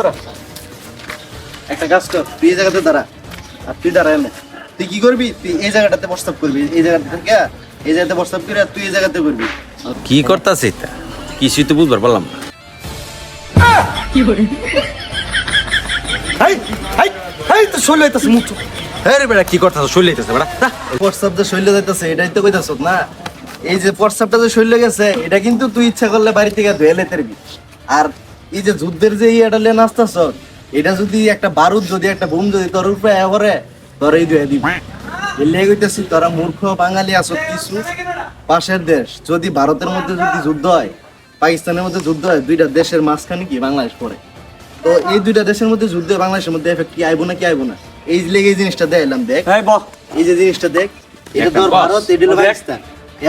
দাঁড়া। একটা কাজ কর, তুই এই জায়গাতে দাঁড়া, আর তুই দাঁড়ায় না। তুই কি করবি? তুই এই জায়গাটাতে প্রস্তাব করবি, এই জায়গাতে থেকে এই জায়গাতে প্রস্তাব করে আর তুই এই জায়গাতে করবি। কি করতেছে এটা কিছুই তো বুঝবার পারলাম না। তো শৈল হইতাছে মুখ। হ্যাঁ রে বেড়া কি করতেছ শৈল হইতেছে বেড়া। প্রস্তাব যে শৈল্য যাইতেছে এটাই তো কইতাছ না। এই যে প্রস্তাবটা যে শৈল্য গেছে এটা কিন্তু তুই ইচ্ছা করলে বাড়ি থেকে ধুয়ে লেতে পারবি। আর এই যে যুদ্ধের যে ইয়েটা লে নাচতাছ, এটা যদি একটা বারুদ, যদি একটা বোম যদি তোর উপরে আয়া করে, তোর এই ধুয়ে দিবি। এলে কইতেছি তোরা মূর্খ বাঙালি আছো কিছু। পাশের দেশ যদি ভারতের মধ্যে যদি যুদ্ধ হয়, পাকিস্তানের মধ্যে যুদ্ধ হয়, দুইটা দেশের মাঝখানে কি বাংলাদেশ পড়ে। তো এই দুইটা দেশের মধ্যে যুদ্ধ বাংলাদেশের মধ্যে এফেক্ট কি আইবো না কি আইবো না, এই লেগে এই জিনিসটা দেখাইলাম। দেখ এই যে জিনিসটা দেখ, এটা তোর ভারত, এটা হলো পাকিস্তান।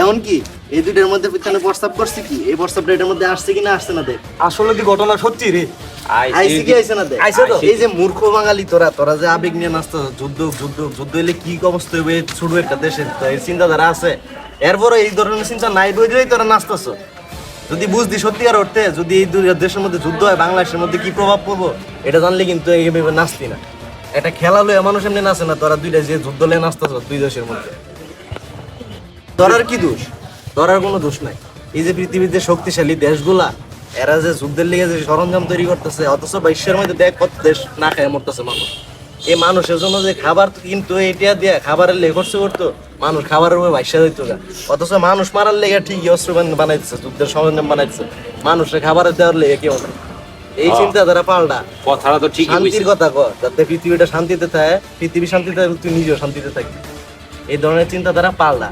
এমন কি এই দুইটার মধ্যে পিছনে প্রস্তাব করছে কি, এই প্রস্তাবটা এটার মধ্যে আসছে কি না আসছে না দেখ। আসলে কি ঘটনা সত্যি রে? আইসি কি আইছে না দেখ। আইছে তো। এই যে মূর্খ বাঙালি তোরা, তোরা যে আবেগ নিয়ে নাচতো, যুদ্ধ যুদ্ধ যুদ্ধ হইলে কি অবস্থা হবে ছোট একটা দেশের, তো এই চিন্তাধারা আছে। এরপরে এই ধরনের চিন্তা নাই বইলেই তোরা নাচতেছ। যদি বুঝতি সত্যিকার অর্থে যদি এই দুই দেশের মধ্যে যুদ্ধ হয়, বাংলাদেশের মধ্যে কি প্রভাব পড়বো এটা জানলে কিন্তু এইভাবে নাচতি না। একটা খেলা লইয়া মানুষ এমনি নাচে না। তোরা দুইটা যে যুদ্ধ লয়ে নাচতেছ দুই দেশের মধ্যে, তোর আর কি দোষ? তোর আর কোনো দোষ নাই। এই যে পৃথিবীর যে শক্তিশালী দেশগুলা, এরা যে যুদ্ধের লেগে যে সরঞ্জাম তৈরি করতেছে, অথচ বিশ্বের মধ্যে দেখ কত দেশ না খায় মরতেছে মানুষ। এই মানুষের জন্য যে খাবার কিন্তু এটা দিয়ে খাবারের লেগে খরচ করতো, মানুষ খাবারের উপরে বাইসা দিত গা। অথচ মানুষ মারার লেগে ঠিকই অস্ত্র বানাইতেছে, যুদ্ধের সরঞ্জাম বানাইতেছে, মানুষের খাবারের দেওয়ার লেগে কেউ না। এই চিন্তাধারা পাল্টা। কথাটা তো ঠিক শান্তির কথা কর, যাতে পৃথিবীটা শান্তিতে থাকে, পৃথিবী শান্তিতে তুই নিজেও শান্তিতে থাকবি। এই ধরনের চিন্তাধারা পাল্টা।